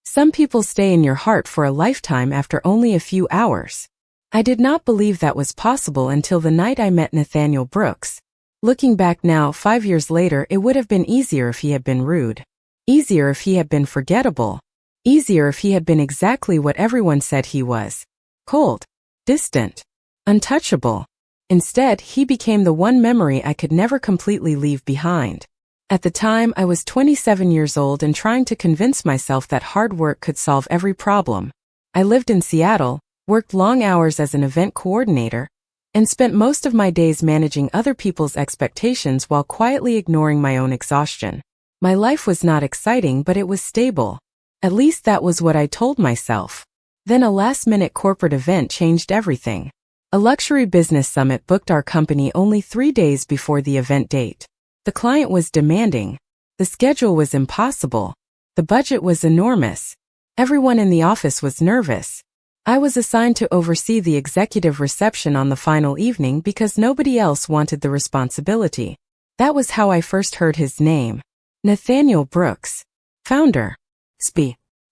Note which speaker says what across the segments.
Speaker 1: Some people stay in your heart for a lifetime after only a few hours. I did not believe that was possible until the night I met Nathaniel Brooks. Looking back now, 5 years later, it would have been easier if he had been rude. Easier if he had been forgettable. Easier if he had been exactly what everyone said he was. Cold. Distant. Untouchable. Instead, he became the one memory I could never completely leave behind. At the time, I was 27 years old and trying to convince myself that hard work could solve every problem. I lived in Seattle, worked long hours as an event coordinator, and spent most of my days managing other people's expectations while quietly ignoring my own exhaustion. My life was not exciting, but it was stable. At least that was what I told myself. Then a last-minute corporate event changed everything. A luxury business summit booked our company only 3 days before the event date. The client was demanding. The schedule was impossible. The budget was enormous. Everyone in the office was nervous. I was assigned to oversee the executive reception on the final evening because nobody else wanted the responsibility. That was how I first heard his name. Nathaniel Brooks. Founder.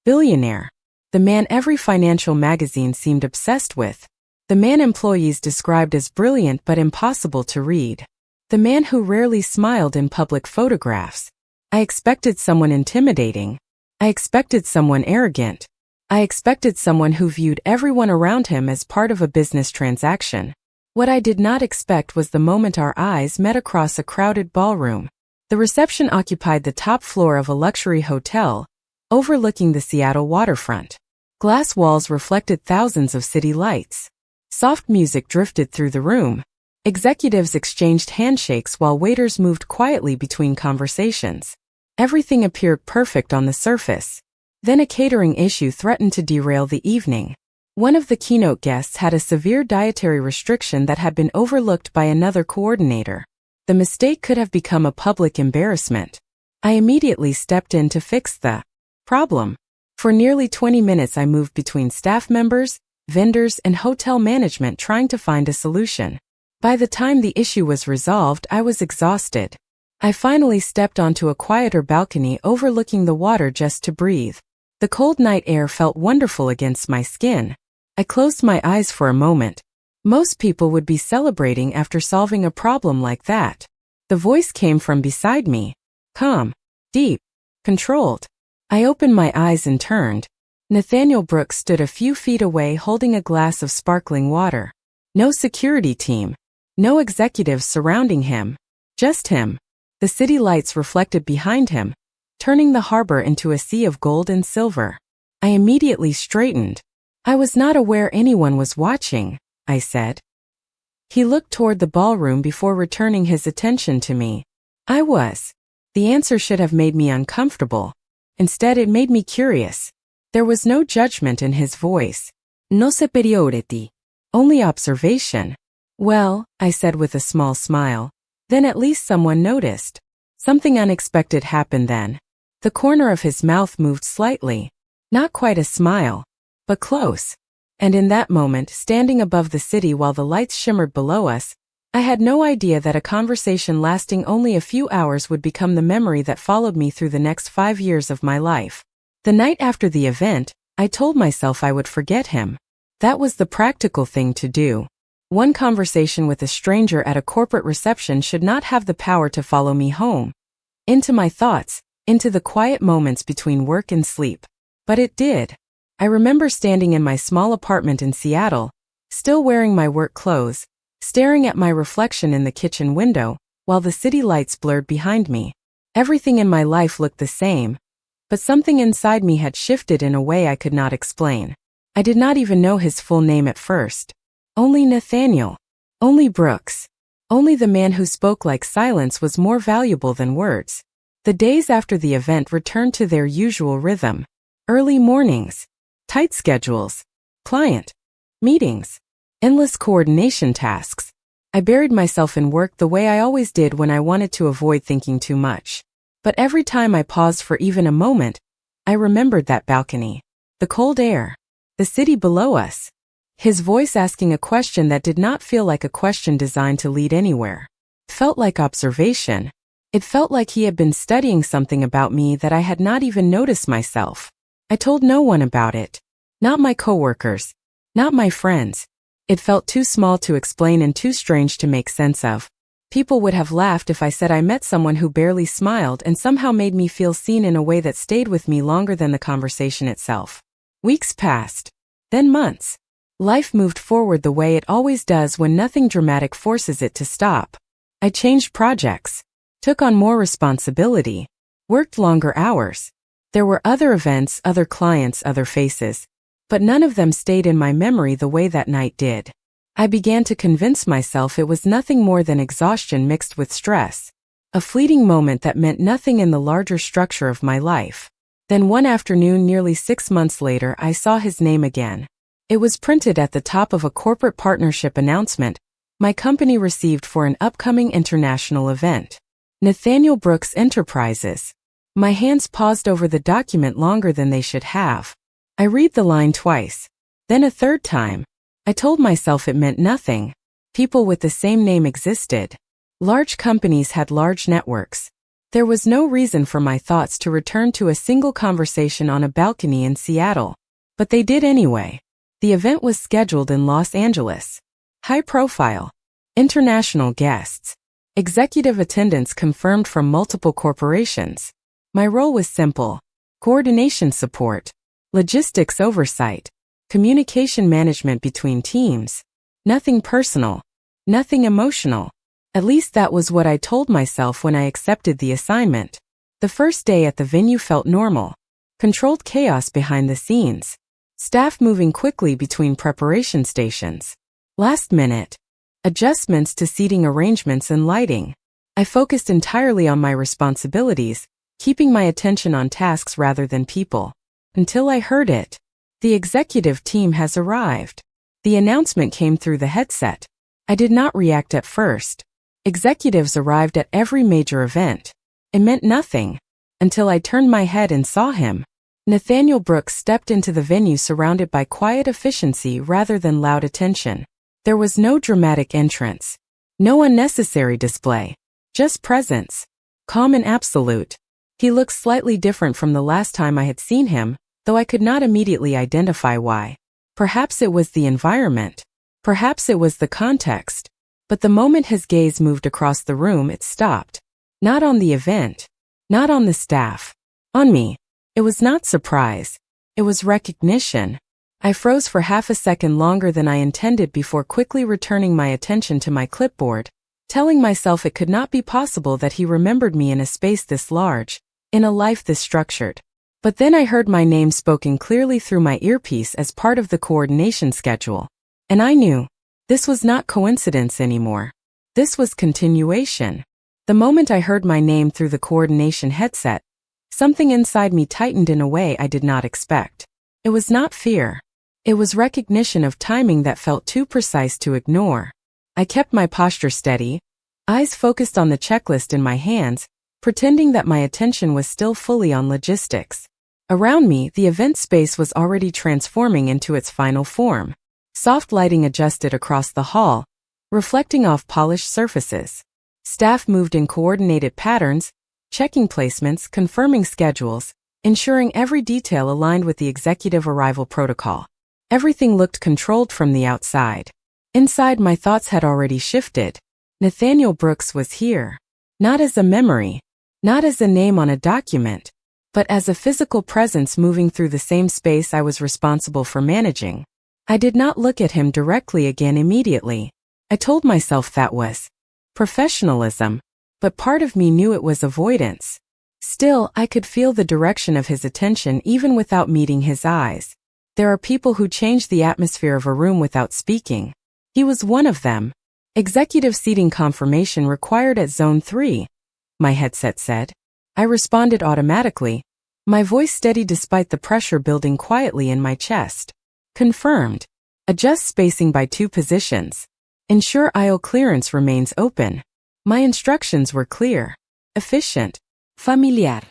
Speaker 1: Billionaire. The man every financial magazine seemed obsessed with. The man employees described as brilliant but impossible to read. The man who rarely smiled in public photographs. I expected someone intimidating. I expected someone arrogant. I expected someone who viewed everyone around him as part of a business transaction. What I did not expect was the moment our eyes met across a crowded ballroom. The reception occupied the top floor of a luxury hotel, overlooking the Seattle waterfront. Glass walls reflected thousands of city lights. Soft music drifted through the room. Executives exchanged handshakes while waiters moved quietly between conversations. Everything appeared perfect on the surface. Then a catering issue threatened to derail the evening. One of the keynote guests had a severe dietary restriction that had been overlooked by another coordinator. The mistake could have become a public embarrassment. I immediately stepped in to fix the problem. For nearly 20 minutes I moved between staff members, vendors, and hotel management trying to find a solution. By the time the issue was resolved, I was exhausted. I finally stepped onto a quieter balcony overlooking the water just to breathe. The cold night air felt wonderful against my skin. I closed my eyes for a moment. Most people would be celebrating after solving a problem like that. The voice came from beside me. Calm. Deep. Controlled. I opened my eyes and turned. Nathaniel Brooks stood a few feet away holding a glass of sparkling water. No security team. No executives surrounding him. Just him. The city lights reflected behind him, turning the harbor into a sea of gold and silver. I immediately straightened. I was not aware anyone was watching, I said. He looked toward the ballroom before returning his attention to me. I was. The answer should have made me uncomfortable. Instead, it made me curious. There was no judgment in his voice. No superiority. Only observation. Well, I said with a small smile. Then at least someone noticed. Something unexpected happened then. The corner of his mouth moved slightly. Not quite a smile, but close. And in that moment, standing above the city while the lights shimmered below us, I had no idea that a conversation lasting only a few hours would become the memory that followed me through the next 5 years of my life. The night after the event, I told myself I would forget him. That was the practical thing to do. One conversation with a stranger at a corporate reception should not have the power to follow me home, into my thoughts, into the quiet moments between work and sleep. But it did. I remember standing in my small apartment in Seattle, still wearing my work clothes, staring at my reflection in the kitchen window, while the city lights blurred behind me. Everything in my life looked the same, but something inside me had shifted in a way I could not explain. I did not even know his full name at first. Only Nathaniel. Only Brooks. Only the man who spoke like silence was more valuable than words. The days after the event returned to their usual rhythm. Early mornings. Tight schedules. Client. Meetings. Endless coordination tasks. I buried myself in work the way I always did when I wanted to avoid thinking too much. But every time I paused for even a moment, I remembered that balcony. The cold air. The city below us. His voice asking a question that did not feel like a question designed to lead anywhere. It felt like observation. It felt like he had been studying something about me that I had not even noticed myself. I told no one about it. Not my coworkers. Not my friends. It felt too small to explain and too strange to make sense of. People would have laughed if I said I met someone who barely smiled and somehow made me feel seen in a way that stayed with me longer than the conversation itself. Weeks passed. Then months. Life moved forward the way it always does when nothing dramatic forces it to stop. I changed projects. Took on more responsibility. Worked longer hours. There were other events, other clients, other faces. But none of them stayed in my memory the way that night did. I began to convince myself it was nothing more than exhaustion mixed with stress. A fleeting moment that meant nothing in the larger structure of my life. Then one afternoon nearly 6 months later I saw his name again. It was printed at the top of a corporate partnership announcement my company received for an upcoming international event. Nathaniel Brooks Enterprises. My hands paused over the document longer than they should have. I read the line twice. Then a third time. I told myself it meant nothing. People with the same name existed. Large companies had large networks. There was no reason for my thoughts to return to a single conversation on a balcony in Seattle. But they did anyway. The event was scheduled in Los Angeles. High profile. International guests. Executive attendance confirmed from multiple corporations. My role was simple. Coordination support. Logistics oversight. Communication management between teams. Nothing personal. Nothing emotional. At least that was what I told myself when I accepted the assignment. The first day at the venue felt normal. Controlled chaos behind the scenes. Staff moving quickly between preparation stations. Last minute. Adjustments to seating arrangements and lighting. I focused entirely on my responsibilities, keeping my attention on tasks rather than people. Until I heard it. The executive team has arrived. The announcement came through the headset. I did not react at first. Executives arrived at every major event. It meant nothing. Until I turned my head and saw him. Nathaniel Brooks stepped into the venue surrounded by quiet efficiency rather than loud attention. There was no dramatic entrance. No unnecessary display. Just presence. Calm and absolute. He looked slightly different from the last time I had seen him, though I could not immediately identify why. Perhaps it was the environment. Perhaps it was the context. But the moment his gaze moved across the room, it stopped. Not on the event. Not on the staff. On me. It was not surprise. It was recognition. I froze for half a second longer than I intended before quickly returning my attention to my clipboard, telling myself it could not be possible that he remembered me in a space this large, in a life this structured. But then I heard my name spoken clearly through my earpiece as part of the coordination schedule. And I knew. This was not coincidence anymore. This was continuation. The moment I heard my name through the coordination headset, something inside me tightened in a way I did not expect. It was not fear. It was recognition of timing that felt too precise to ignore. I kept my posture steady, eyes focused on the checklist in my hands, pretending that my attention was still fully on logistics. Around me, the event space was already transforming into its final form. Soft lighting adjusted across the hall, reflecting off polished surfaces. Staff moved in coordinated patterns, checking placements, confirming schedules, ensuring every detail aligned with the executive arrival protocol. Everything looked controlled from the outside. Inside, my thoughts had already shifted. Nathaniel Brooks was here. Not as a memory. Not as a name on a document. But as a physical presence moving through the same space I was responsible for managing. I did not look at him directly again immediately. I told myself that was professionalism. But part of me knew it was avoidance. Still, I could feel the direction of his attention even without meeting his eyes. There are people who change the atmosphere of a room without speaking. He was one of them. Executive seating confirmation required at Zone 3, my headset said. I responded automatically, my voice steady despite the pressure building quietly in my chest. Confirmed. Adjust spacing by 2 positions. Ensure aisle clearance remains open. My instructions were clear, efficient, familiar.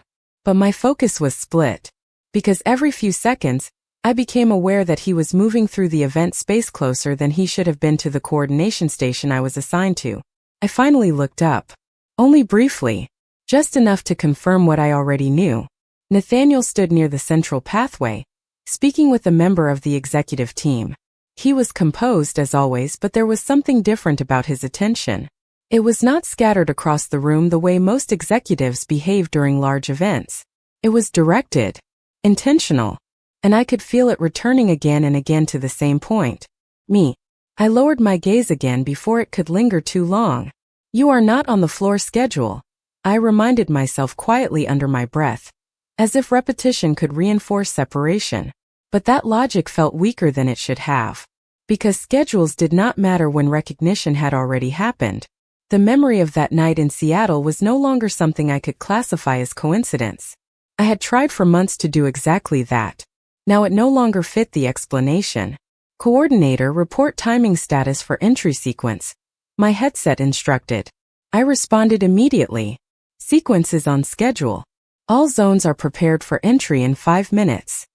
Speaker 1: But my focus was split. Because every few seconds, I became aware that he was moving through the event space closer than he should have been to the coordination station I was assigned to. I finally looked up. Only briefly. Just enough to confirm what I already knew. Nathaniel stood near the central pathway, speaking with a member of the executive team. He was composed as always, but there was something different about his attention. It was not scattered across the room the way most executives behave during large events. It was directed, intentional, and I could feel it returning again and again to the same point. Me. I lowered my gaze again before it could linger too long. "You are not on the floor schedule," I reminded myself quietly under my breath, as if repetition could reinforce separation. But that logic felt weaker than it should have. Because schedules did not matter when recognition had already happened. The memory of that night in Seattle was no longer something I could classify as coincidence. I had tried for months to do exactly that. Now it no longer fit the explanation. "Coordinator, report timing status for entry sequence," my headset instructed. I responded immediately. "Sequence is on schedule. All zones are prepared for entry in 5 minutes."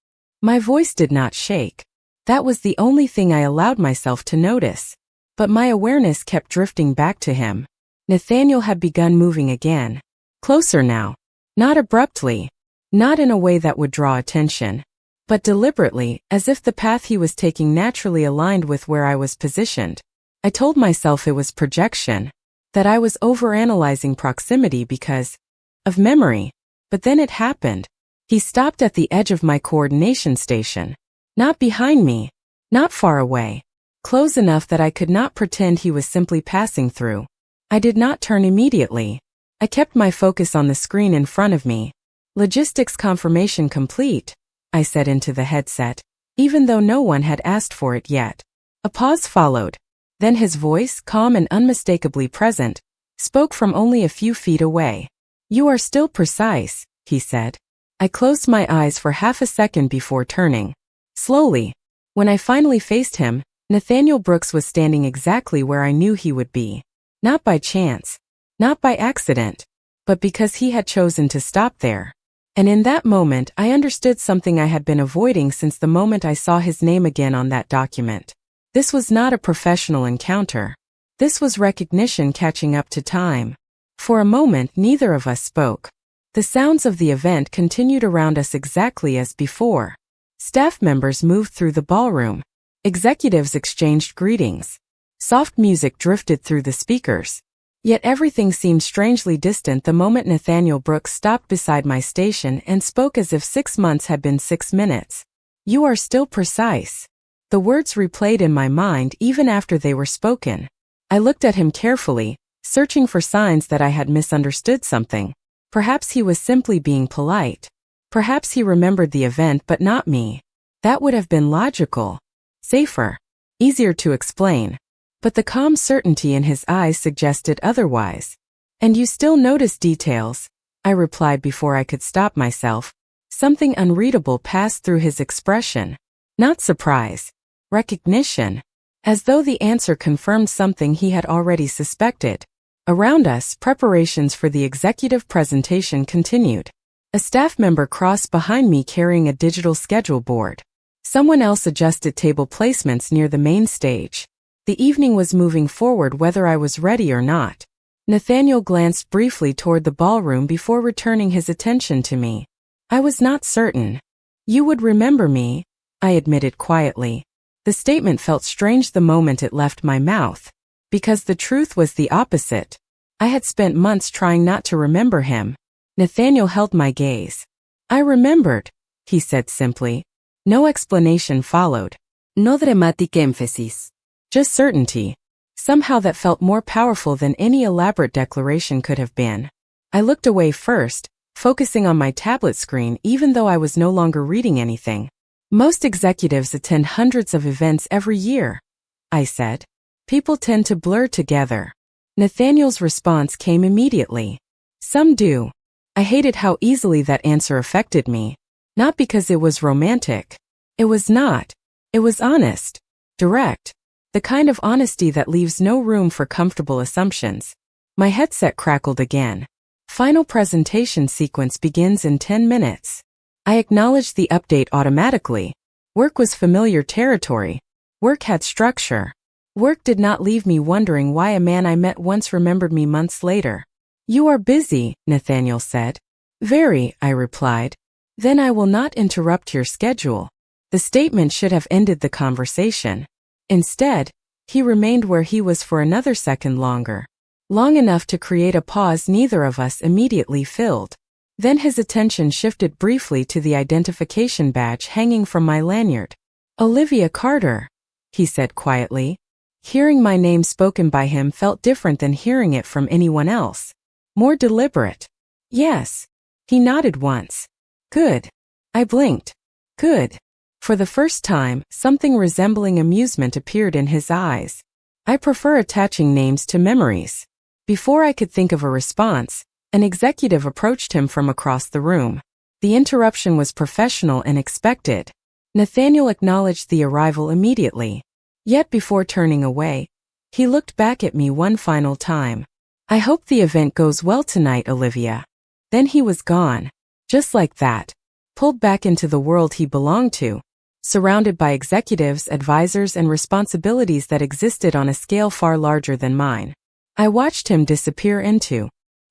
Speaker 1: My voice did not shake. That was the only thing I allowed myself to notice. But my awareness kept drifting back to him. Nathaniel had begun moving again. Closer now. Not abruptly. Not in a way that would draw attention. But deliberately, as if the path he was taking naturally aligned with where I was positioned. I told myself it was projection. That I was overanalyzing proximity because of memory. But then it happened. He stopped at the edge of my coordination station. Not behind me. Not far away. Close enough that I could not pretend he was simply passing through. I did not turn immediately. I kept my focus on the screen in front of me. "Logistics confirmation complete," I said into the headset, even though no one had asked for it yet. A pause followed. Then his voice, calm and unmistakably present, spoke from only a few feet away. "You are still precise," he said. I closed my eyes for half a second before turning. Slowly. When I finally faced him, Nathaniel Brooks was standing exactly where I knew he would be. Not by chance. Not by accident. But because he had chosen to stop there. And in that moment I understood something I had been avoiding since the moment I saw his name again on that document. This was not a professional encounter. This was recognition catching up to time. For a moment neither of us spoke. The sounds of the event continued around us exactly as before. Staff members moved through the ballroom. Executives exchanged greetings. Soft music drifted through the speakers. Yet everything seemed strangely distant the moment Nathaniel Brooks stopped beside my station and spoke as if 6 months had been 6 minutes. "You are still precise." The words replayed in my mind even after they were spoken. I looked at him carefully, searching for signs that I had misunderstood something. Perhaps he was simply being polite. Perhaps he remembered the event but not me. That would have been logical. Safer. Easier to explain. But the calm certainty in his eyes suggested otherwise. "And you still notice details," I replied before I could stop myself. Something unreadable passed through his expression. Not surprise. Recognition. As though the answer confirmed something he had already suspected. Around us, preparations for the executive presentation continued. A staff member crossed behind me carrying a digital schedule board. Someone else adjusted table placements near the main stage. The evening was moving forward whether I was ready or not. Nathaniel glanced briefly toward the ballroom before returning his attention to me. I was not certain. "You would remember me," I admitted quietly. The statement felt strange the moment it left my mouth. Because the truth was the opposite. I had spent months trying not to remember him. Nathaniel held my gaze. "I remembered," he said simply. No explanation followed. No dramatic emphasis. Just certainty. Somehow that felt more powerful than any elaborate declaration could have been. I looked away first, focusing on my tablet screen even though I was no longer reading anything. "Most executives attend hundreds of events every year," I said. "People tend to blur together." Nathaniel's response came immediately. "Some do." I hated how easily that answer affected me. Not because it was romantic. It was not. It was honest. Direct. The kind of honesty that leaves no room for comfortable assumptions. My headset crackled again. "Final presentation sequence begins in 10 minutes. I acknowledged the update automatically. Work was familiar territory. Work had structure. Work did not leave me wondering why a man I met once remembered me months later. "You are busy," Nathaniel said. "Very," I replied. Then I will not interrupt your schedule. The statement should have ended the conversation. Instead, he remained where he was for another second longer. Long enough to create a pause neither of us immediately filled. Then his attention shifted briefly to the identification badge hanging from my lanyard. Olivia Carter, he said quietly. Hearing my name spoken by him felt different than hearing it from anyone else. More deliberate. Yes. He nodded once. Good. I blinked. Good. For the first time, something resembling amusement appeared in his eyes. I prefer attaching names to memories. Before I could think of a response, an executive approached him from across the room. The interruption was professional and expected. Nathaniel acknowledged the arrival immediately. Yet before turning away, he looked back at me one final time. I hope the event goes well tonight, Olivia. Then he was gone. Just like that. Pulled back into the world he belonged to. Surrounded by executives, advisors, and responsibilities that existed on a scale far larger than mine. I watched him disappear into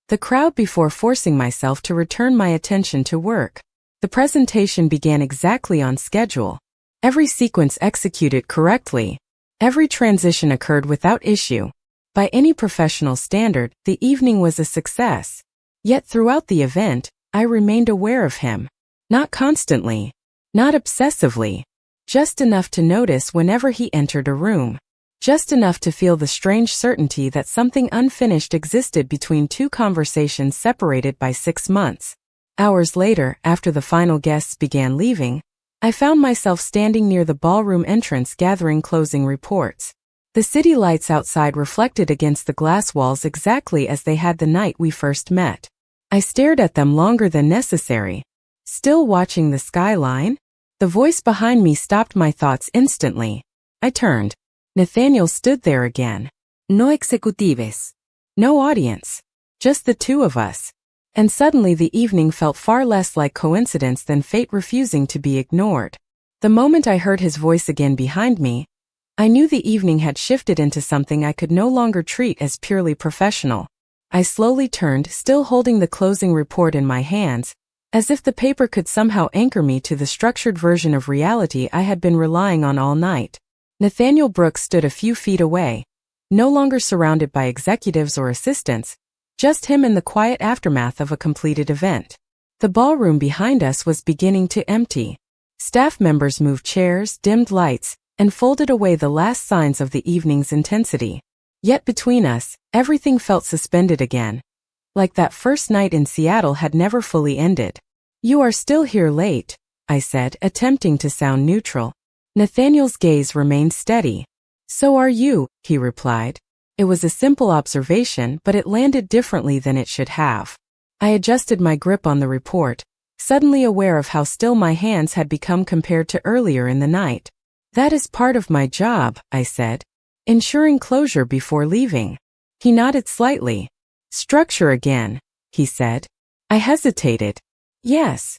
Speaker 1: the crowd before forcing myself to return my attention to work. The presentation began exactly on schedule. Every sequence executed correctly. Every transition occurred without issue. By any professional standard, the evening was a success. Yet throughout the event, I remained aware of him. Not constantly. Not obsessively. Just enough to notice whenever he entered a room. Just enough to feel the strange certainty that something unfinished existed between two conversations separated by 6 months. Hours later, after the final guests began leaving, I found myself standing near the ballroom entrance gathering closing reports. The city lights outside reflected against the glass walls exactly as they had the night we first met. I stared at them longer than necessary. Still watching the skyline? The voice behind me stopped my thoughts instantly. I turned. Nathaniel stood there again. No executives. No audience. Just the two of us. And suddenly the evening felt far less like coincidence than fate refusing to be ignored. The moment I heard his voice again behind me, I knew the evening had shifted into something I could no longer treat as purely professional. I slowly turned, still holding the closing report in my hands, as if the paper could somehow anchor me to the structured version of reality I had been relying on all night. Nathaniel Brooks stood a few feet away, no longer surrounded by executives or assistants, just him in the quiet aftermath of a completed event. The ballroom behind us was beginning to empty. Staff members moved chairs, dimmed lights, and folded away the last signs of the evening's intensity. Yet between us, everything felt suspended again, like that first night in Seattle had never fully ended. You are still here late, I said, attempting to sound neutral. Nathaniel's gaze remained steady. So are you, he replied. It was a simple observation, but it landed differently than it should have. I adjusted my grip on the report, suddenly aware of how still my hands had become compared to earlier in the night. That is part of my job, I said. Ensuring closure before leaving. He nodded slightly. Structure again, he said. I hesitated. Yes.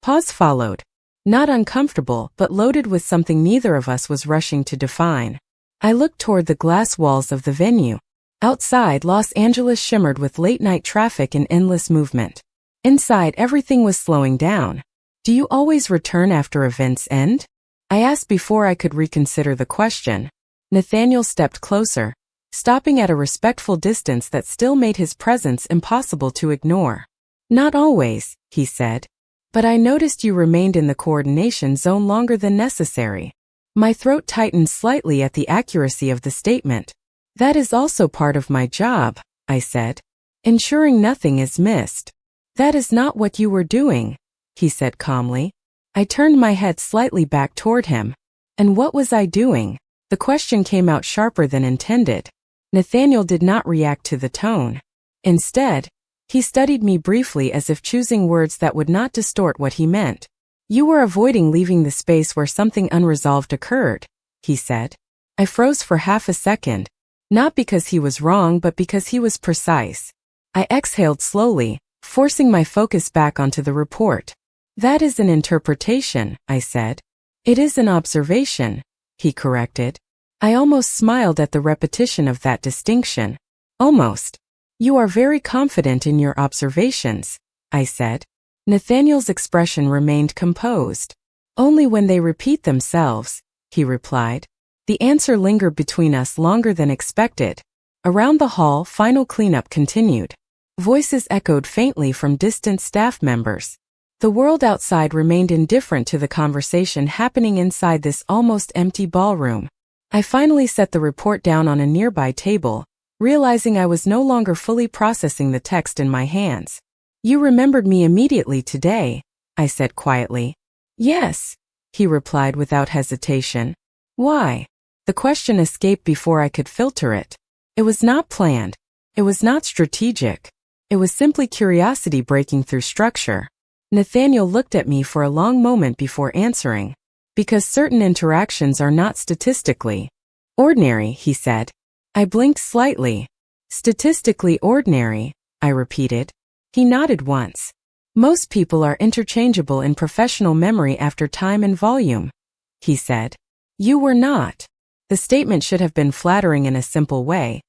Speaker 1: Pause followed. Not uncomfortable, but loaded with something neither of us was rushing to define. I looked toward the glass walls of the venue. Outside, Los Angeles shimmered with late-night traffic and endless movement. Inside, everything was slowing down. Do you always return after events end? I asked before I could reconsider the question. Nathaniel stepped closer, stopping at a respectful distance that still made his presence impossible to ignore. Not always, he said. But I noticed you remained in the coordination zone longer than necessary. My throat tightened slightly at the accuracy of the statement. That is also part of my job, I said. Ensuring nothing is missed. That is not what you were doing, he said calmly. I turned my head slightly back toward him. And what was I doing? The question came out sharper than intended. Nathaniel did not react to the tone. Instead, he studied me briefly as if choosing words that would not distort what he meant. You were avoiding leaving the space where something unresolved occurred, he said. I froze for half a second, not because he was wrong but because he was precise. I exhaled slowly, forcing my focus back onto the report. That is an interpretation, I said. It is an observation, he corrected. I almost smiled at the repetition of that distinction. Almost. You are very confident in your observations, I said. Nathaniel's expression remained composed. Only when they repeat themselves, he replied. The answer lingered between us longer than expected. Around the hall, final cleanup continued. Voices echoed faintly from distant staff members. The world outside remained indifferent to the conversation happening inside this almost empty ballroom. I finally set the report down on a nearby table, realizing I was no longer fully processing the text in my hands. You remembered me immediately today, I said quietly. Yes, he replied without hesitation. Why? The question escaped before I could filter it. It was not planned. It was not strategic. It was simply curiosity breaking through structure. Nathaniel looked at me for a long moment before answering. Because certain interactions are not statistically ordinary, he said. I blinked slightly. Statistically ordinary, I repeated. He nodded once. Most people are interchangeable in professional memory after time and volume, he said. You were not. The statement should have been flattering in a simple way,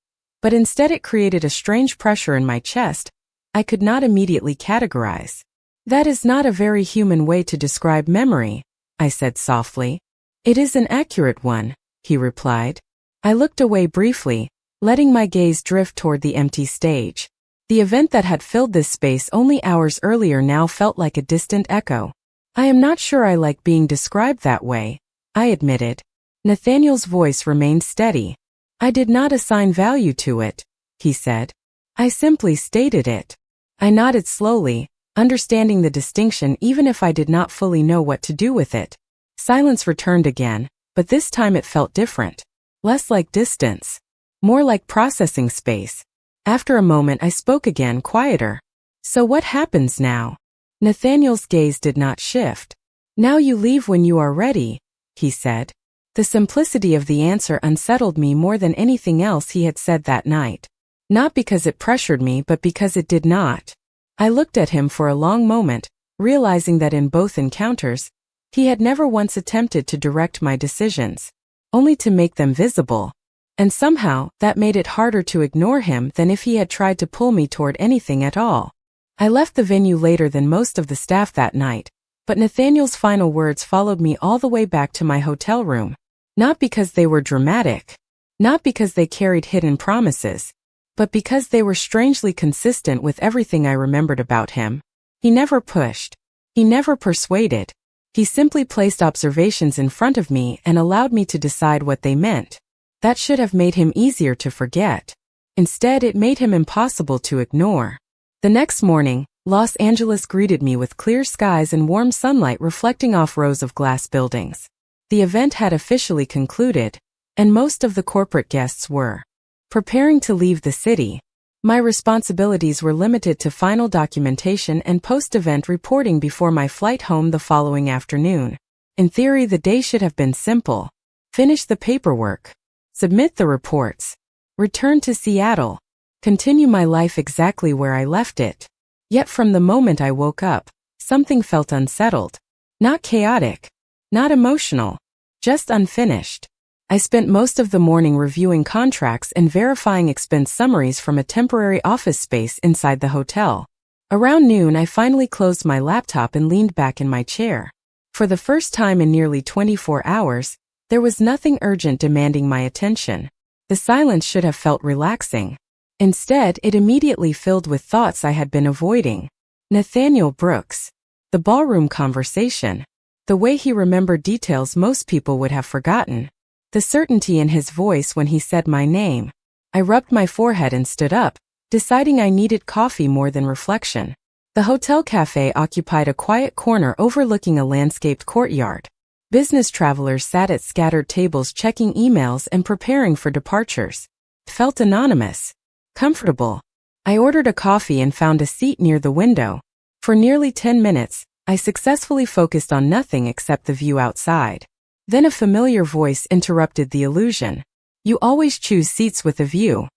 Speaker 1: but instead it created a strange pressure in my chest I could not immediately categorize. That is not a very human way to describe memory, I said softly. It is an accurate one, he replied. I looked away briefly, letting my gaze drift toward the empty stage. The event that had filled this space only hours earlier now felt like a distant echo. I am not sure I like being described that way, I admitted. Nathaniel's voice remained steady. I did not assign value to it, he said. I simply stated it. I nodded slowly, understanding the distinction even if I did not fully know what to do with it. Silence returned again, but this time it felt different. Less like distance. More like processing space. After a moment I spoke again, quieter. So what happens now? Nathaniel's gaze did not shift. Now you leave when you are ready, he said. The simplicity of the answer unsettled me more than anything else he had said that night. Not because it pressured me, but because it did not. I looked at him for a long moment, realizing that in both encounters, he had never once attempted to direct my decisions, only to make them visible. And somehow, that made it harder to ignore him than if he had tried to pull me toward anything at all. I left the venue later than most of the staff that night, but Nathaniel's final words followed me all the way back to my hotel room. Not because they were dramatic, not because they carried hidden promises, but because they were strangely consistent with everything I remembered about him. He never pushed. He never persuaded. He simply placed observations in front of me and allowed me to decide what they meant. That should have made him easier to forget. Instead, it made him impossible to ignore. The next morning, Los Angeles greeted me with clear skies and warm sunlight reflecting off rows of glass buildings. The event had officially concluded, and most of the corporate guests were preparing to leave the city. My responsibilities were limited to final documentation and post-event reporting before my flight home the following afternoon. In theory, the day should have been simple. Finish the paperwork. Submit the reports. Return to Seattle. Continue my life exactly where I left it. Yet from the moment I woke up, something felt unsettled. Not chaotic. Not emotional. Just unfinished. I spent most of the morning reviewing contracts and verifying expense summaries from a temporary office space inside the hotel. Around noon, I finally closed my laptop and leaned back in my chair. For the first time in nearly 24 hours, there was nothing urgent demanding my attention. The silence should have felt relaxing. Instead, it immediately filled with thoughts I had been avoiding. Nathaniel Brooks. The ballroom conversation. The way he remembered details most people would have forgotten. The certainty in his voice when he said my name. I rubbed my forehead and stood up, deciding I needed coffee more than reflection. The hotel cafe occupied a quiet corner overlooking a landscaped courtyard. Business travelers sat at scattered tables checking emails and preparing for departures. It felt anonymous. Comfortable. I ordered a coffee and found a seat near the window. For nearly 10 minutes, I successfully focused on nothing except the view outside. Then a familiar voice interrupted the illusion. You always choose seats with a view.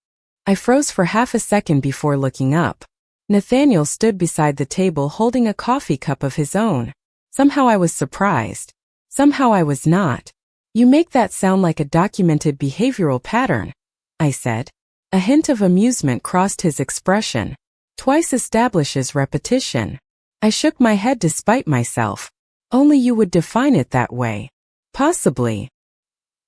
Speaker 1: I froze for half a second before looking up. Nathaniel stood beside the table holding a coffee cup of his own. Somehow I was surprised. Somehow I was not. You make that sound like a documented behavioral pattern, I said. A hint of amusement crossed his expression. Twice establishes repetition. I shook my head despite myself. Only you would define it that way. Possibly.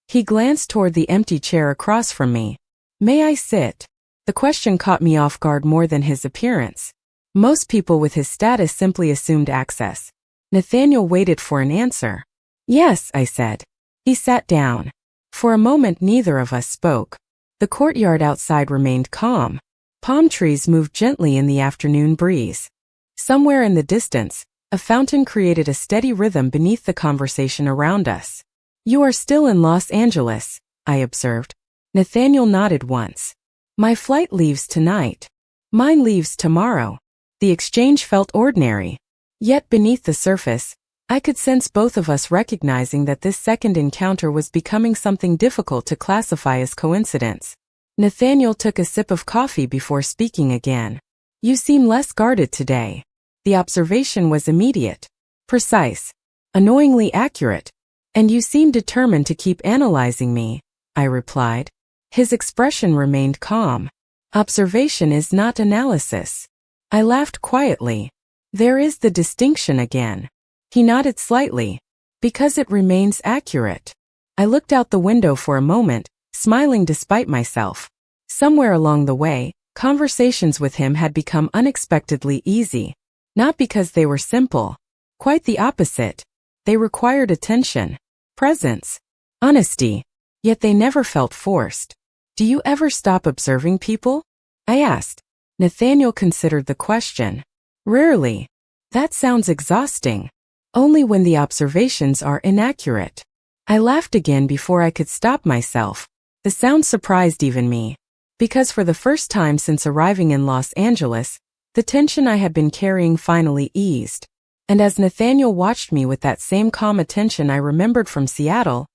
Speaker 1: He glanced toward the empty chair across from me. May I sit? The question caught me off guard more than his appearance. Most people with his status simply assumed access. Nathaniel waited for an answer. Yes, I said. He sat down. For a moment neither of us spoke. The courtyard outside remained calm. Palm trees moved gently in the afternoon breeze. Somewhere in the distance, a fountain created a steady rhythm beneath the conversation around us. You are still in Los Angeles, I observed. Nathaniel nodded once. My flight leaves tonight. Mine leaves tomorrow. The exchange felt ordinary. Yet beneath the surface, I could sense both of us recognizing that this second encounter was becoming something difficult to classify as coincidence. Nathaniel took a sip of coffee before speaking again. You seem less guarded today. The observation was immediate, precise, annoyingly accurate. And you seem determined to keep analyzing me, I replied. His expression remained calm. Observation is not analysis. I laughed quietly. There is the distinction again. He nodded slightly. Because it remains accurate. I looked out the window for a moment, smiling despite myself. Somewhere along the way, conversations with him had become unexpectedly easy. Not because they were simple. Quite the opposite. They required attention, presence, honesty. Yet they never felt forced. Do you ever stop observing people? I asked. Nathaniel considered the question. Rarely. That sounds exhausting. Only when the observations are inaccurate. I laughed again before I could stop myself. The sound surprised even me. Because for the first time since arriving in Los Angeles, the tension I had been carrying finally eased. And as Nathaniel watched me with that same calm attention I remembered from Seattle,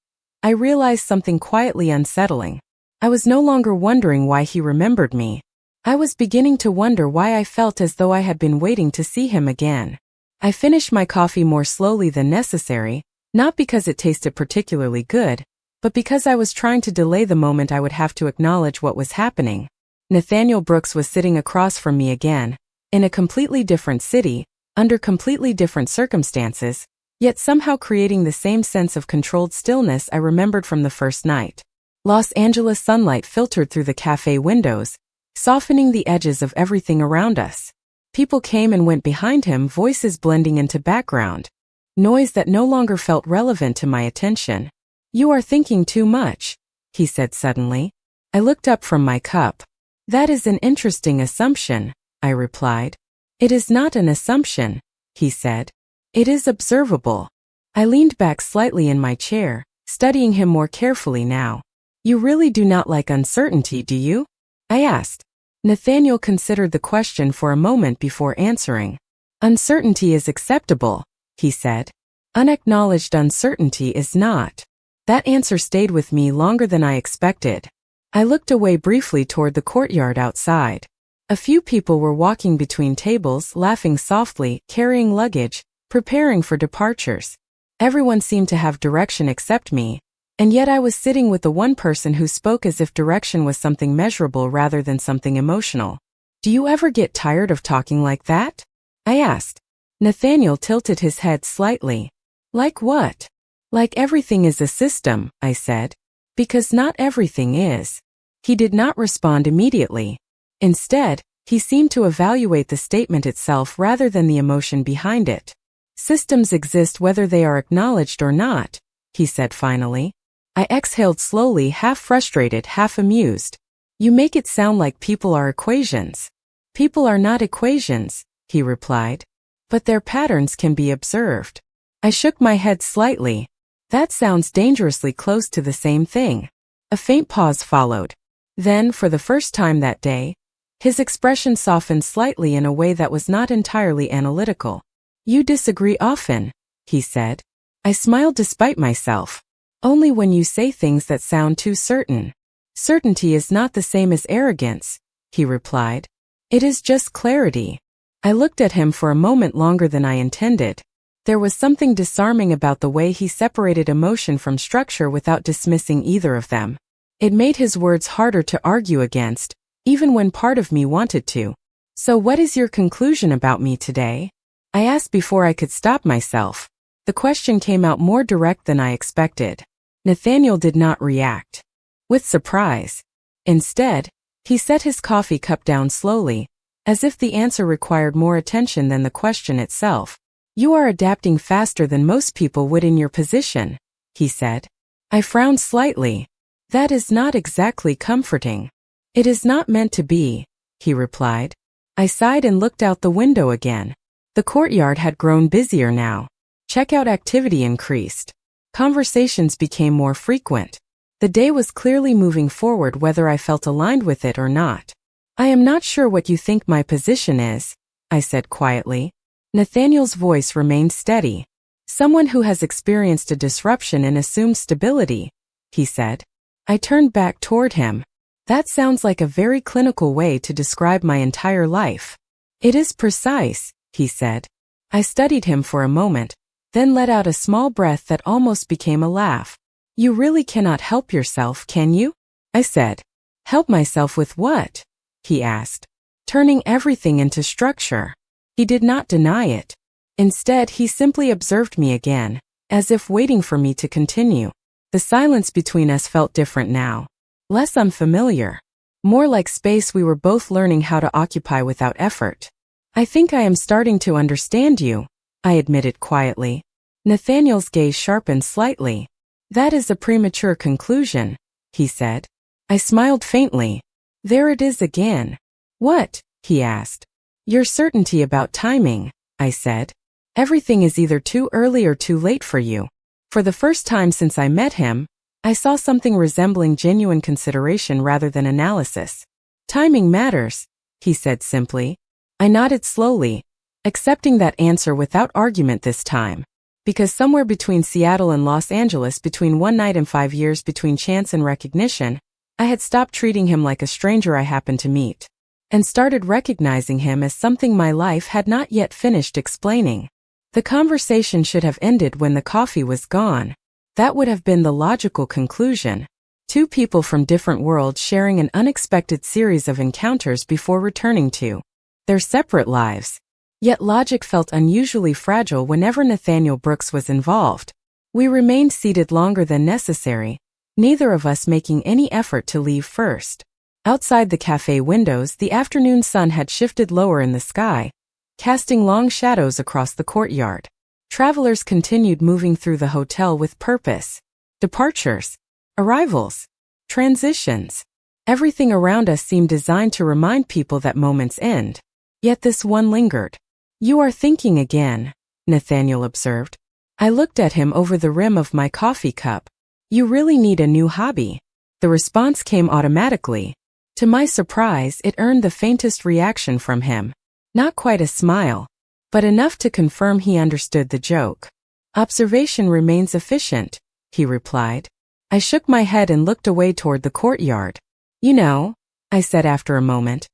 Speaker 1: I realized something quietly unsettling. I was no longer wondering why he remembered me. I was beginning to wonder why I felt as though I had been waiting to see him again. I finished my coffee more slowly than necessary, not because it tasted particularly good, but because I was trying to delay the moment I would have to acknowledge what was happening. Nathaniel Brooks was sitting across from me again, in a completely different city, under completely different circumstances, yet somehow creating the same sense of controlled stillness I remembered from the first night. Los Angeles sunlight filtered through the cafe windows, softening the edges of everything around us. People came and went behind him, voices blending into background. Noise that no longer felt relevant to my attention. You are thinking too much, he said suddenly. I looked up from my cup. That is an interesting assumption, I replied. It is not an assumption, he said. It is observable. I leaned back slightly in my chair, studying him more carefully now. You really do not like uncertainty, do you? I asked. Nathaniel considered the question for a moment before answering. Uncertainty is acceptable, he said. Unacknowledged uncertainty is not. That answer stayed with me longer than I expected. I looked away briefly toward the courtyard outside. A few people were walking between tables, laughing softly, carrying luggage, preparing for departures. Everyone seemed to have direction except me. And yet I was sitting with the one person who spoke as if direction was something measurable rather than something emotional. Do you ever get tired of talking like that? I asked. Nathaniel tilted his head slightly. Like what? Like everything is a system, I said. Because not everything is. He did not respond immediately. Instead, he seemed to evaluate the statement itself rather than the emotion behind it. Systems exist whether they are acknowledged or not, he said finally. I exhaled slowly, half frustrated, half amused. You make it sound like people are equations. People are not equations, he replied. But their patterns can be observed. I shook my head slightly. That sounds dangerously close to the same thing. A faint pause followed. Then, for the first time that day, his expression softened slightly in a way that was not entirely analytical. You disagree often, he said. I smiled despite myself. Only when you say things that sound too certain. Certainty is not the same as arrogance, he replied. It is just clarity. I looked at him for a moment longer than I intended. There was something disarming about the way he separated emotion from structure without dismissing either of them. It made his words harder to argue against, even when part of me wanted to. So what is your conclusion about me today? I asked before I could stop myself. The question came out more direct than I expected. Nathaniel did not react with surprise. Instead, he set his coffee cup down slowly, as if the answer required more attention than the question itself. You are adapting faster than most people would in your position, he said. I frowned slightly. That is not exactly comforting. It is not meant to be, he replied. I sighed and looked out the window again. The courtyard had grown busier now. Checkout activity increased. Conversations became more frequent. The day was clearly moving forward whether I felt aligned with it or not. I am not sure what you think my position is, I said quietly. Nathaniel's voice remained steady. Someone who has experienced a disruption and assumed stability, he said. I turned back toward him. That sounds like a very clinical way to describe my entire life. It is precise, he said. I studied him for a moment, then let out a small breath that almost became a laugh. You really cannot help yourself, can you? I said. Help myself with what? He asked. Turning everything into structure. He did not deny it. Instead, he simply observed me again, as if waiting for me to continue. The silence between us felt different now. Less unfamiliar. More like space we were both learning how to occupy without effort. I think I am starting to understand you, I admitted quietly. Nathaniel's gaze sharpened slightly. That is a premature conclusion, he said. I smiled faintly. There it is again. What? He asked. Your certainty about timing, I said. Everything is either too early or too late for you. For the first time since I met him, I saw something resembling genuine consideration rather than analysis. Timing matters, he said simply. I nodded slowly, accepting that answer without argument this time. Because somewhere between Seattle and Los Angeles, between one night and 5 years, between chance and recognition, I had stopped treating him like a stranger I happened to meet, and started recognizing him as something my life had not yet finished explaining. The conversation should have ended when the coffee was gone. That would have been the logical conclusion. Two people from different worlds sharing an unexpected series of encounters before returning to their separate lives. Yet logic felt unusually fragile whenever Nathaniel Brooks was involved. We remained seated longer than necessary, neither of us making any effort to leave first. Outside the cafe windows, the afternoon sun had shifted lower in the sky, casting long shadows across the courtyard. Travelers continued moving through the hotel with purpose. Departures, arrivals, transitions. Everything around us seemed designed to remind people that moments end. Yet this one lingered. You are thinking again, Nathaniel observed. I looked at him over the rim of my coffee cup. You really need a new hobby. The response came automatically. To my surprise, it earned the faintest reaction from him. Not quite a smile, but enough to confirm he understood the joke. Observation remains efficient, he replied. I shook my head and looked away toward the courtyard. You know, I said after a moment,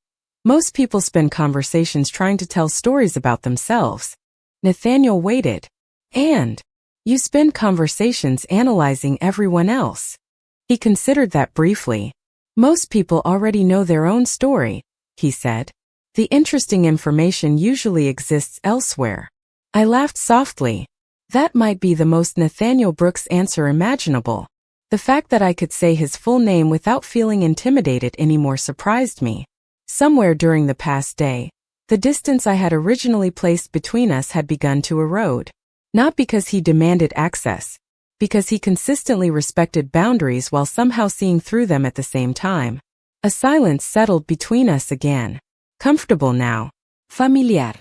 Speaker 1: most people spend conversations trying to tell stories about themselves. Nathaniel waited. And you spend conversations analyzing everyone else. He considered that briefly. Most people already know their own story, he said. The interesting information usually exists elsewhere. I laughed softly. That might be the most Nathaniel Brooks answer imaginable. The fact that I could say his full name without feeling intimidated anymore surprised me. Somewhere during the past day, the distance I had originally placed between us had begun to erode. Not because he demanded access, because he consistently respected boundaries while somehow seeing through them at the same time. A silence settled between us again. Comfortable now. Familiar.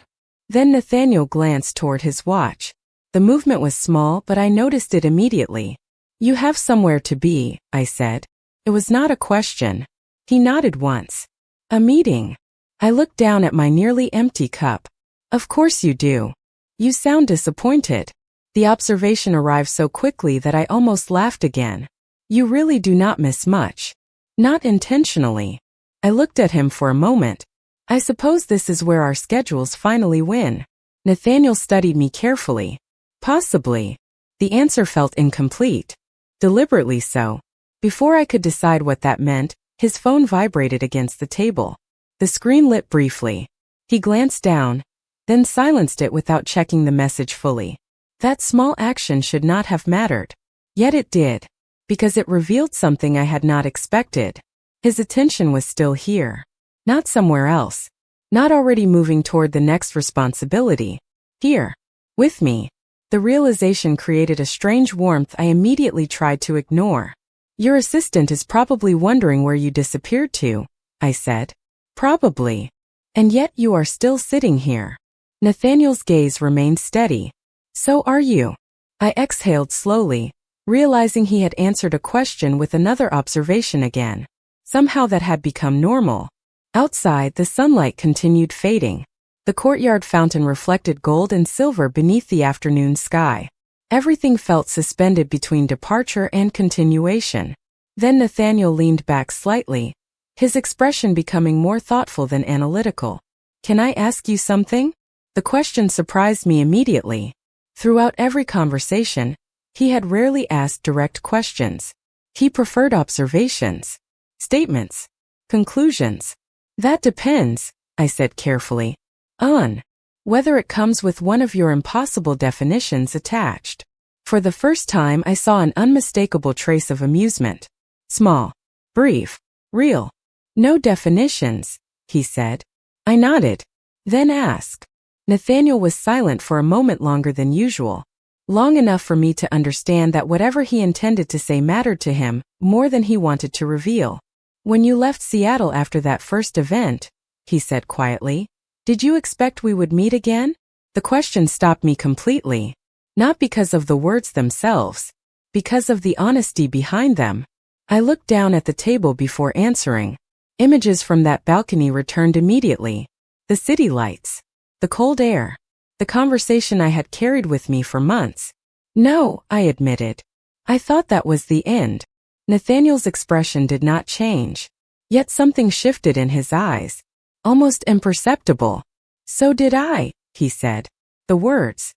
Speaker 1: Then Nathaniel glanced toward his watch. The movement was small, but I noticed it immediately. You have somewhere to be, I said. It was not a question. He nodded once. A meeting. I looked down at my nearly empty cup. Of course you do. You sound disappointed. The observation arrived so quickly that I almost laughed again. You really do not miss much. Not intentionally. I looked at him for a moment. I suppose this is where our schedules finally win. Nathaniel studied me carefully. Possibly. The answer felt incomplete. Deliberately so. Before I could decide what that meant, his phone vibrated against the table. The screen lit briefly. He glanced down, then silenced it without checking the message fully. That small action should not have mattered. Yet it did, because it revealed something I had not expected. His attention was still here, not somewhere else, not already moving toward the next responsibility. Here, with me. The realization created a strange warmth I immediately tried to ignore. Your assistant is probably wondering where you disappeared to, I said. Probably. And yet you are still sitting here. Nathaniel's gaze remained steady. So are you. I exhaled slowly, realizing he had answered a question with another observation again. Somehow that had become normal. Outside, the sunlight continued fading. The courtyard fountain reflected gold and silver beneath the afternoon sky. Everything felt suspended between departure and continuation. Then Nathaniel leaned back slightly, his expression becoming more thoughtful than analytical. Can I ask you something? The question surprised me immediately. Throughout every conversation, he had rarely asked direct questions. He preferred observations, statements, conclusions. That depends, I said carefully, on whether it comes with one of your impossible definitions attached. For the first time, I saw an unmistakable trace of amusement. Small, brief, real. No definitions, he said. I nodded, then asked. Nathaniel was silent for a moment longer than usual, long enough for me to understand that whatever he intended to say mattered to him more than he wanted to reveal. When you left Seattle after that first event, he said quietly, did you expect we would meet again? The question stopped me completely, not because of the words themselves, because of the honesty behind them. I looked down at the table before answering. Images from that balcony returned immediately. The city lights, the cold air, the conversation I had carried with me for months. No, I admitted. I thought that was the end. Nathaniel's expression did not change. Yet something shifted in his eyes. Almost imperceptible. So did I, he said. The words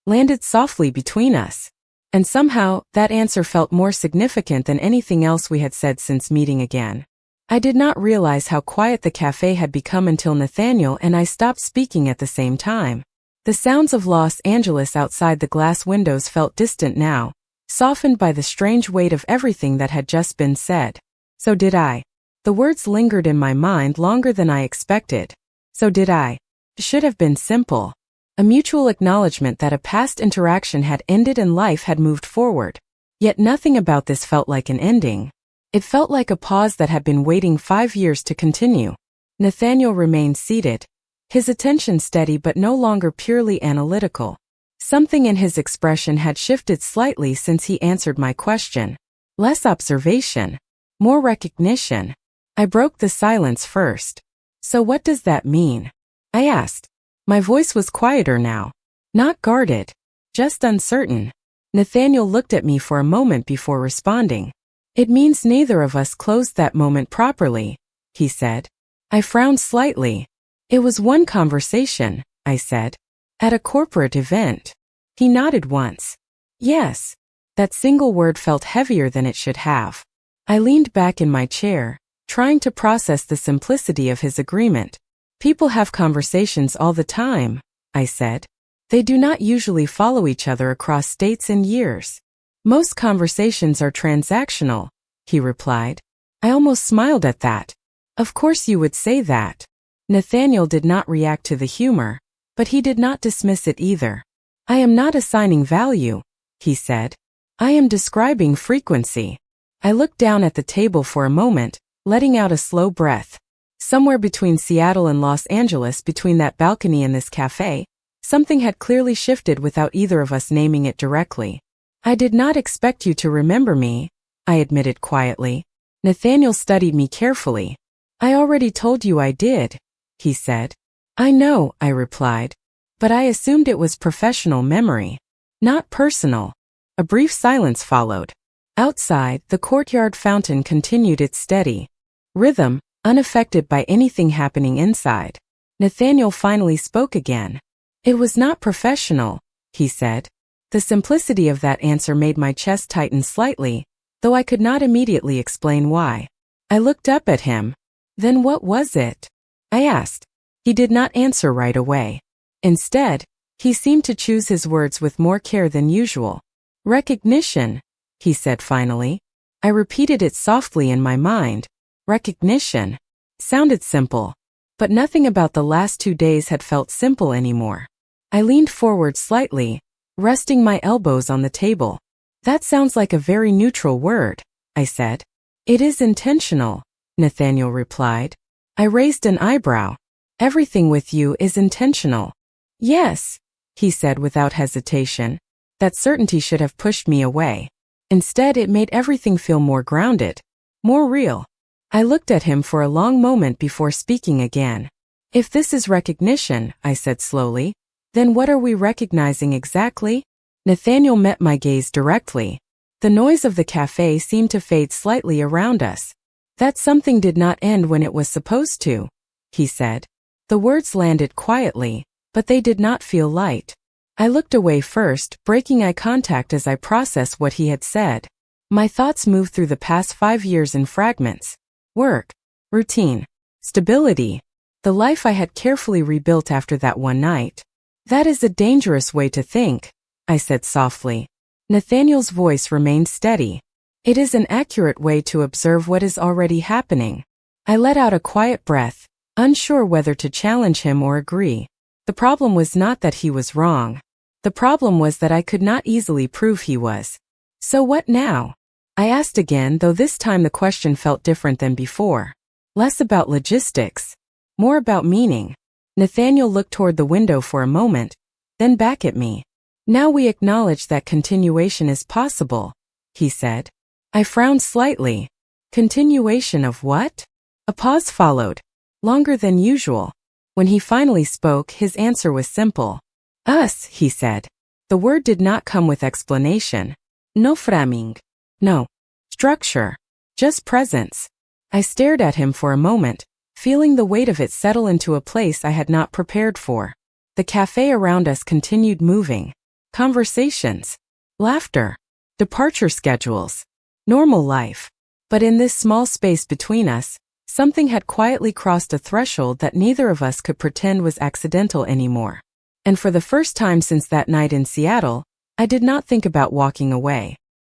Speaker 1: landed softly between us. And somehow, that answer felt more significant than anything else we had said since meeting again. I did not realize how quiet the cafe had become until Nathaniel and I stopped speaking at the same time. The sounds of Los Angeles outside the glass windows felt distant now, softened by the strange weight of everything that had just been said. So did I. The words lingered in my mind longer than I expected. So did I. It should have been simple. A mutual acknowledgement that a past interaction had ended and life had moved forward. Yet nothing about this felt like an ending. It felt like a pause that had been waiting 5 years to continue. Nathaniel remained seated, his attention steady but no longer purely analytical. Something in his expression had shifted slightly since he answered my question. Less observation, more recognition. I broke the silence first. So what does that mean? I asked. My voice was quieter now. Not guarded, just uncertain. Nathaniel looked at me for a moment before responding. It means neither of us closed that moment properly, he said. I frowned slightly. It was one conversation, I said. At a corporate event. He nodded once. Yes. That single word felt heavier than it should have. I leaned back in my chair, trying to process the simplicity of his agreement. People have conversations all the time, I said. They do not usually follow each other across states and years. Most conversations are transactional, he replied. I almost smiled at that. Of course you would say that. Nathaniel did not react to the humor, but he did not dismiss it either. I am not assigning value, he said. I am describing frequency. I looked down at the table for a moment, letting out a slow breath. Somewhere between Seattle and Los Angeles, between that balcony and this cafe, something had clearly shifted without either of us naming it directly. I did not expect you to remember me, I admitted quietly. Nathaniel studied me carefully. I already told you I did, he said. I know, I replied. But I assumed it was professional memory, not personal. A brief silence followed. Outside, the courtyard fountain continued its steady rhythm, unaffected by anything happening inside. Nathaniel finally spoke again. It was not professional, he said. The simplicity of that answer made my chest tighten slightly, though I could not immediately explain why. I looked up at him. Then what was it? I asked. He did not answer right away. Instead, he seemed to choose his words with more care than usual. Recognition, he said finally. I repeated it softly in my mind. Recognition. Sounded simple. But nothing about the last 2 days had felt simple anymore. I leaned forward slightly, resting my elbows on the table. That sounds like a very neutral word, I said. It is intentional, Nathaniel replied. I raised an eyebrow. Everything with you is intentional. Yes, he said without hesitation. That certainty should have pushed me away. Instead, it made everything feel more grounded, more real. I looked at him for a long moment before speaking again. If this is recognition, I said slowly, then what are we recognizing exactly? Nathaniel met my gaze directly. The noise of the cafe seemed to fade slightly around us. That something did not end when it was supposed to, he said. The words landed quietly, but they did not feel light. I looked away first, breaking eye contact as I processed what he had said. My thoughts moved through the past 5 years in fragments. Work, routine, stability, the life I had carefully rebuilt after that one night. That is a dangerous way to think, I said softly. Nathaniel's voice remained steady. It is an accurate way to observe what is already happening. I let out a quiet breath, unsure whether to challenge him or agree. The problem was not that he was wrong. The problem was that I could not easily prove he was. So what now? I asked again, though this time the question felt different than before. Less about logistics, more about meaning. Nathaniel looked toward the window for a moment, then back at me. Now we acknowledge that continuation is possible, he said. I frowned slightly. Continuation of what? A pause followed, longer than usual. When he finally spoke, his answer was simple. Us, he said. The word did not come with explanation. No framing. No structure. Just presence. I stared at him for a moment, feeling the weight of it settle into a place I had not prepared for. The cafe around us continued moving. Conversations. Laughter. Departure schedules. Normal life. But in this small space between us, something had quietly crossed a threshold that neither of us could pretend was accidental anymore. And for the first time since that night in Seattle, I did not think about walking away.